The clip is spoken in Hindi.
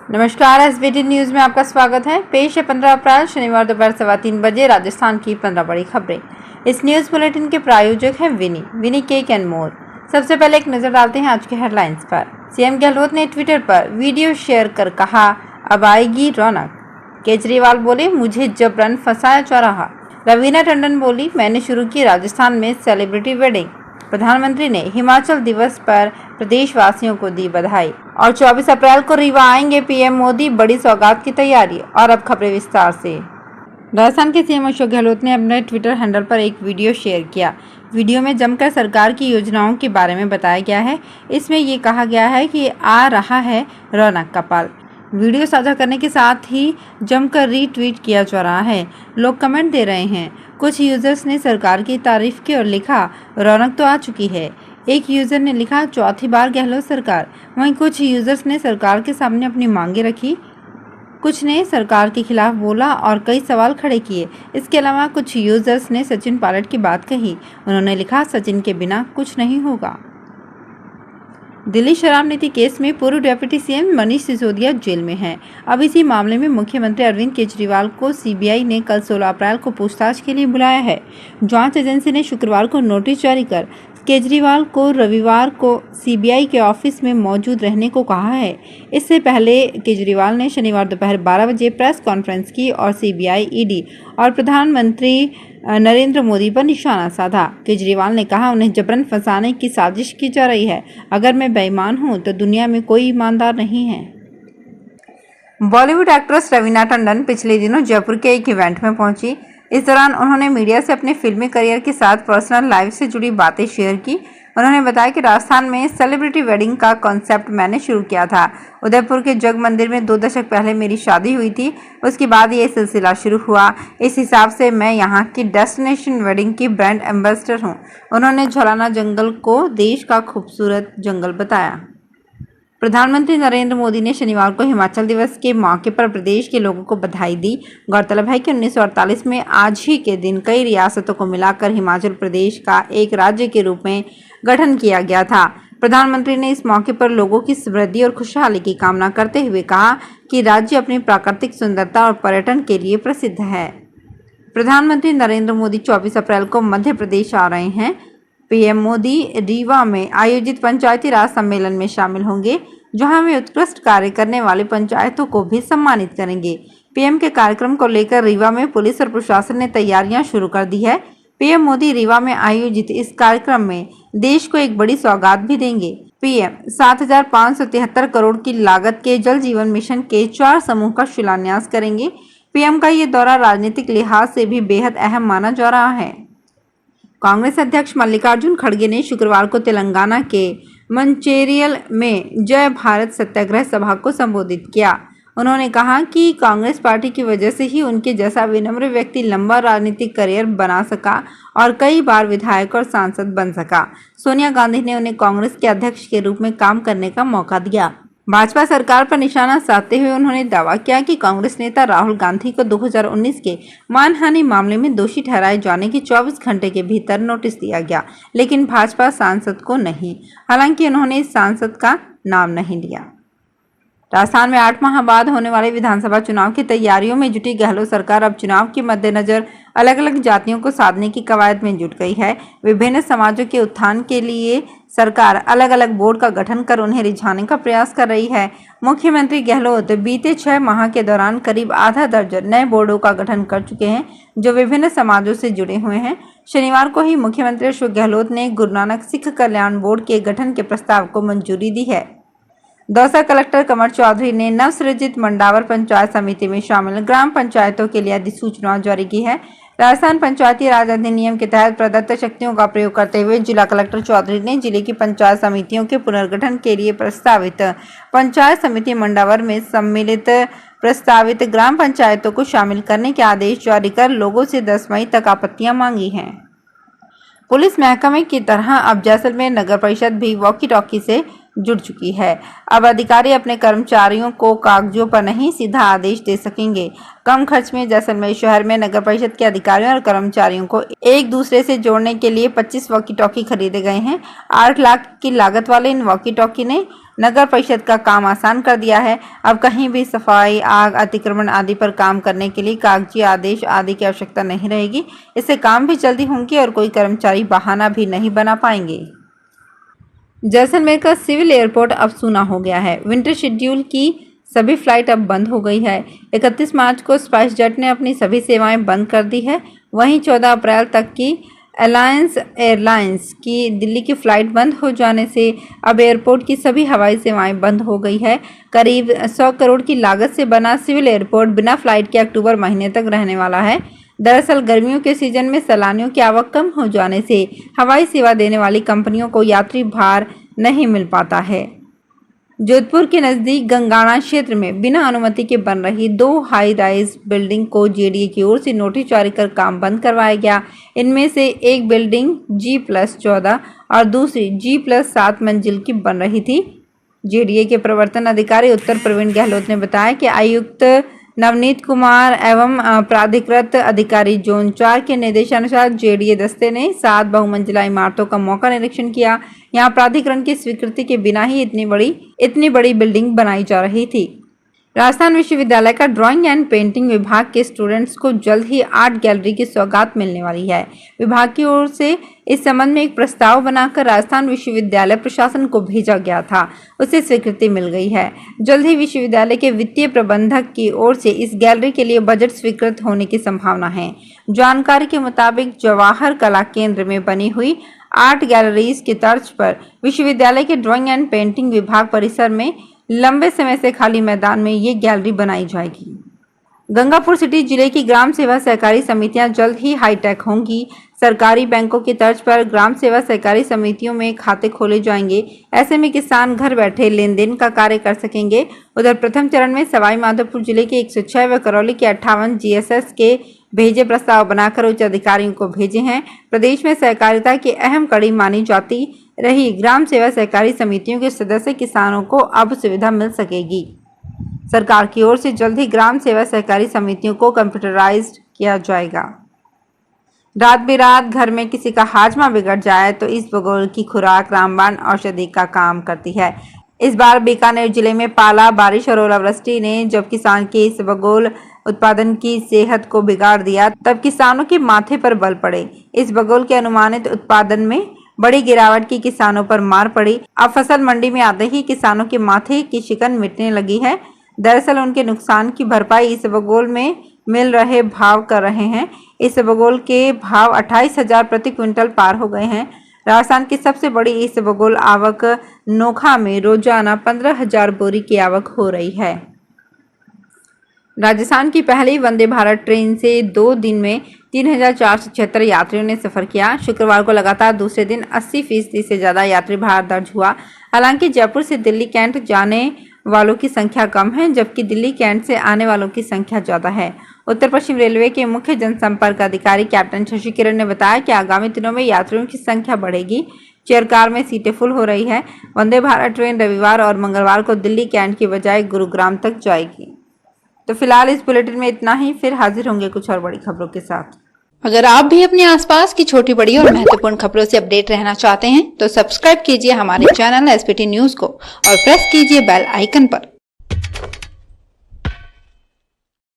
नमस्कार, एसबीटी न्यूज में आपका स्वागत है। पेश है 15 अप्रैल शनिवार दोपहर 3:15 बजे राजस्थान की 15 बड़ी खबरें। इस न्यूज बुलेटिन के प्रायोजक हैं विनी केक एंड मोर। सबसे पहले एक नजर डालते हैं आज के हेडलाइंस पर। सीएम गहलोत ने ट्विटर पर वीडियो शेयर कर कहा, अब आएगी रौनक। केजरीवाल बोले, मुझे जबरन फंसाया जा रहा। रवीना टंडन बोली, मैंने शुरू की राजस्थान में सेलिब्रिटी वेडिंग। प्रधानमंत्री ने हिमाचल दिवस पर प्रदेशवासियों को दी बधाई। और 24 अप्रैल को रीवा आएंगे पीएम मोदी, बड़ी सौगात की तैयारी। और अब खबरें विस्तार से। राजस्थान के सीएम अशोक गहलोत ने अपने ट्विटर हैंडल पर एक वीडियो शेयर किया। वीडियो में जमकर सरकार की योजनाओं के बारे में बताया गया है। इसमें ये कहा गया है कि आ रहा है रौनक का पल। वीडियो साझा करने के साथ ही जमकर रीट्वीट किया जा रहा है। लोग कमेंट दे रहे हैं। कुछ यूजर्स ने सरकार की तारीफ की और लिखा, रौनक तो आ चुकी है। एक यूजर ने लिखा, चौथी बार गहलोत सरकार। वहीं कुछ यूजर्स ने सरकार के सामने अपनी मांगे रखी। कुछ ने सरकार के खिलाफ बोला और कई सवाल खड़े किए। इसके अलावा कुछ यूजर्स ने सचिन पायलट की बात कही। उन्होंने लिखा, सचिन के बिना कुछ नहीं होगा। दिल्ली शराब नीति केस में पूर्व deputy CM Manish Sisodia jail में हैं। अब इसी मामले में मुख्यमंत्री अरविंद केजरीवाल को सीबीआई ने कल 16 अप्रैल को पूछताछ के लिए बुलाया है। जांच एजेंसी ने शुक्रवार को नोटिस जारी कर केजरीवाल को रविवार को सीबीआई के ऑफिस में मौजूद रहने को कहा है। इससे पहले केजरीवाल ने शनिवार दोपहर 12 बजे प्रेस कॉन्फ्रेंस की और सीबीआई, ईडी और प्रधानमंत्री नरेंद्र मोदी पर निशाना साधा। केजरीवाल ने कहा, उन्हें जबरन फंसाने की साजिश की जा रही है। अगर मैं बेईमान हूं तो दुनिया में कोई ईमानदार नहीं है। बॉलीवुड एक्ट्रेस रवीना टंडन पिछले दिनों जयपुर के एक इवेंट में पहुंची। इस दौरान उन्होंने मीडिया से अपने फिल्मी करियर के साथ पर्सनल लाइफ से जुड़ी बातें शेयर की। उन्होंने बताया कि राजस्थान में सेलिब्रिटी वेडिंग का कॉन्सेप्ट मैंने शुरू किया था। उदयपुर के जग मंदिर में 2 दशक पहले मेरी शादी हुई थी। उसके बाद ये सिलसिला शुरू हुआ। इस हिसाब से मैं यहाँ की डेस्टिनेशन वेडिंग की ब्रांड एम्बेसडर हूँ। उन्होंने झलाना जंगल को देश का खूबसूरत जंगल बताया। प्रधानमंत्री नरेंद्र मोदी ने शनिवार को हिमाचल दिवस के मौके पर प्रदेश के लोगों को बधाई दी। गौरतलब है कि 1948 में आज ही के दिन कई रियासतों को मिलाकर हिमाचल प्रदेश का एक राज्य के रूप में गठन किया गया था। प्रधानमंत्री ने इस मौके पर लोगों की समृद्धि और खुशहाली की कामना करते हुए कहा कि राज्य अपनी प्राकृतिक सुंदरता और पर्यटन के लिए प्रसिद्ध है। प्रधानमंत्री नरेंद्र मोदी 24 अप्रैल को मध्य प्रदेश आ रहे हैं। पीएम मोदी रीवा में आयोजित पंचायती राज सम्मेलन में शामिल होंगे, जहां वे उत्कृष्ट कार्य करने वाले पंचायतों को भी सम्मानित करेंगे। पीएम के कार्यक्रम को लेकर रीवा में पुलिस और प्रशासन ने तैयारियां शुरू कर दी है। पीएम मोदी रीवा में आयोजित इस कार्यक्रम में देश को एक बड़ी सौगात भी देंगे। पीएम 7,573 करोड़ की लागत के जल जीवन मिशन के 4 समूह का शिलान्यास करेंगे। पीएम का ये दौरा राजनीतिक लिहाज से भी बेहद अहम माना जा रहा है। कांग्रेस अध्यक्ष मल्लिकार्जुन खड़गे ने शुक्रवार को तेलंगाना के मंचेरियल में जय भारत सत्याग्रह सभा को संबोधित किया। उन्होंने कहा कि कांग्रेस पार्टी की वजह से ही उनके जैसा विनम्र व्यक्ति लंबा राजनीतिक करियर बना सका और कई बार विधायक और सांसद बन सका। सोनिया गांधी ने उन्हें कांग्रेस के अध्यक्ष के रूप में काम करने का मौका दिया। भाजपा सरकार पर निशाना साधते हुए उन्होंने दावा किया कि कांग्रेस नेता राहुल गांधी को 2019 के मानहानि मामले में दोषी ठहराए जाने के 24 घंटे के भीतर नोटिस दिया गया, लेकिन भाजपा सांसद को नहीं। हालांकि उन्होंने इस सांसद का नाम नहीं लिया। राजस्थान में 8 माह बाद होने वाले विधानसभा चुनाव की तैयारियों में जुटी गहलोत सरकार अब चुनाव के मद्देनजर अलग अलग जातियों को साधने की कवायद में जुट गई है। विभिन्न समाजों के उत्थान के लिए सरकार अलग अलग बोर्ड का गठन कर उन्हें रिझाने का प्रयास कर रही है। मुख्यमंत्री गहलोत बीते 6 माह के दौरान करीब आधा दर्जन नए बोर्डों का गठन कर चुके हैं, जो विभिन्न समाजों से जुड़े हुए हैं। शनिवार को ही मुख्यमंत्री अशोक गहलोत ने गुरु नानक सिख कल्याण बोर्ड के गठन के प्रस्ताव को मंजूरी दी है। दौसा कलेक्टर कमर चौधरी ने नवसृजित मंडावर पंचायत समिति में शामिल ग्राम पंचायतों के लिए अधिसूचना जारी की है। राजस्थान पंचायती राज अधिनियम के तहत प्रदत्त शक्तियों का प्रयोग करते हुए जिला कलेक्टर चौधरी ने जिले की पंचायत समितियों के पुनर्गठन के लिए प्रस्तावित पंचायत समिति मंडावर में सम्मिलित प्रस्तावित ग्राम पंचायतों को शामिल करने के आदेश जारी कर लोगों से 10 मई तक आपत्तियां मांगी हैं। पुलिस महकमे की तरह अब जैसलमेर नगर परिषद भी वॉकी टॉकी से जुड़ चुकी है। अब अधिकारी अपने कर्मचारियों को कागजों पर नहीं सीधा आदेश दे सकेंगे। कम खर्च में जैसलमेर शहर में नगर परिषद के अधिकारियों और कर्मचारियों को एक दूसरे से जोड़ने के लिए 25 वॉकी टॉकी खरीदे गए हैं। 8 लाख की लागत वाले इन वॉकी टॉकी ने नगर परिषद का काम आसान कर दिया है। अब कहीं भी सफाई, आग, अतिक्रमण आदि पर काम करने के लिए कागजी आदेश आदि की आवश्यकता नहीं रहेगी। इससे काम भी जल्दी होंगे और कोई कर्मचारी बहाना भी नहीं बना पाएंगे। जैसलमेर का सिविल एयरपोर्ट अब सूना हो गया है। विंटर शेड्यूल की सभी फ्लाइट अब बंद हो गई है। 31 मार्च को स्पाइस जेट ने अपनी सभी सेवाएं बंद कर दी है। वहीं 14 अप्रैल तक की अलायंस एयरलाइंस की दिल्ली की फ्लाइट बंद हो जाने से अब एयरपोर्ट की सभी हवाई सेवाएं बंद हो गई है। करीब 100 करोड़ की लागत से बना सिविल एयरपोर्ट बिना फ्लाइट के अक्टूबर महीने तक रहने वाला है। दरअसल गर्मियों के सीजन में सैलानियों की आवक कम हो जाने से हवाई सेवा देने वाली कंपनियों को यात्री भार नहीं मिल पाता है। जोधपुर के नजदीक गंगाना क्षेत्र में बिना अनुमति के बन रही 2 हाई राइज बिल्डिंग को जेडीए की ओर से नोटिस जारी कर काम बंद करवाया गया। इनमें से एक बिल्डिंग G+14 और दूसरी G+7 मंजिल की बन रही थी। जेडीए के प्रवर्तन अधिकारी उत्तर प्रवीण गहलोत ने बताया कि आयुक्त नवनीत कुमार एवं प्राधिकृत अधिकारी जोन 4 के निर्देशानुसार जेडीए दस्ते ने 7 बहुमंजिला इमारतों का मौका निरीक्षण किया। यहां प्राधिकरण की स्वीकृति के बिना ही इतनी बड़ी बिल्डिंग बनाई जा रही थी। राजस्थान विश्वविद्यालय का ड्राइंग एंड पेंटिंग विभाग के स्टूडेंट्स को जल्द ही आर्ट गैलरी की सौगात मिलने वाली है। विभाग की ओर से इस संबंध में एक प्रस्ताव बनाकर राजस्थान विश्वविद्यालय प्रशासन को भेजा गया था, उसे स्वीकृति मिल गई है। जल्द ही विश्वविद्यालय के वित्तीय प्रबंधक की ओर से इस गैलरी के लिए बजट स्वीकृत होने की संभावना है। जानकारी के मुताबिक जवाहर कला केंद्र में बनी हुई आर्ट गैलरीज की तर्ज पर विश्वविद्यालय के ड्राइंग एंड पेंटिंग विभाग परिसर में लंबे समय से खाली मैदान में ये गैलरी बनाई जाएगी। गंगापुर सिटी जिले की ग्राम सेवा सहकारी समितियां जल्द ही हाईटेक होंगी। सरकारी बैंकों की तर्ज पर ग्राम सेवा सहकारी समितियों में खाते खोले जाएंगे। ऐसे में किसान घर बैठे लेन देन का कार्य कर सकेंगे। उधर प्रथम चरण में सवाई माधोपुर जिले के 106 व करौली के 58 GSS के भेजे प्रस्ताव बनाकर उच्च अधिकारियों को भेजे हैं। प्रदेश में सहकारिता की अहम कड़ी मानी जाती रही ग्राम सेवा सहकारी समितियों के सदस्य किसानों को अब सुविधा मिल सकेगी। सरकार की ओर से जल्द ही ग्राम सेवा सहकारी समितियों को कंप्यूटराइज्ड किया जाएगा। रात बेरात घर में किसी का हाजमा बिगड़ जाए तो इसबगोल की खुराक रामबाण औषधि का काम करती है। इस बार बीकानेर जिले में पाला, बारिश और ओलावृष्टि ने जब किसान के इसबगोल उत्पादन की सेहत को बिगाड़ दिया, तब किसानों के माथे पर बल पड़े। इसबगोल के अनुमानित उत्पादन में बड़ी गिरावट की किसानों पर मार पड़ी। अब फसल मंडी में आते ही किसानों के माथे की शिकन मिटने लगी है। दरअसल उनके नुकसान की भरपाई इसबगोल में मिल रहे भाव कर रहे हैं। इसबगोल के भाव 28,000 प्रति क्विंटल पार हो गए हैं। राजस्थान की सबसे बड़ी इसबगोल आवक नोखा में रोजाना 15,000 बोरी की आवक हो रही है। राजस्थान की पहली वंदे भारत ट्रेन से 2 दिन में 3,476 यात्रियों ने सफर किया। शुक्रवार को लगातार दूसरे दिन 80% से ज्यादा यात्री भार दर्ज हुआ। हालांकि जयपुर से दिल्ली कैंट जाने वालों की संख्या कम है, जबकि दिल्ली कैंट से आने वालों की संख्या ज्यादा है। उत्तर पश्चिम रेलवे के मुख्य जनसंपर्क अधिकारी कैप्टन शशि किरण ने बताया कि आगामी दिनों में यात्रियों की संख्या बढ़ेगी। चेयर कार में सीटें फुल हो रही है। वंदे भारत ट्रेन रविवार और मंगलवार को दिल्ली कैंट की बजाय गुरुग्राम तक जाएगी। तो फिलहाल इस बुलेटिन में इतना ही। फिर हाजिर होंगे कुछ और बड़ी खबरों के साथ। अगर आप भी अपने आसपास की छोटी बड़ी और महत्वपूर्ण खबरों से अपडेट रहना चाहते हैं तो सब्सक्राइब कीजिए हमारे चैनल SPT न्यूज को और प्रेस कीजिए बेल आइकन पर।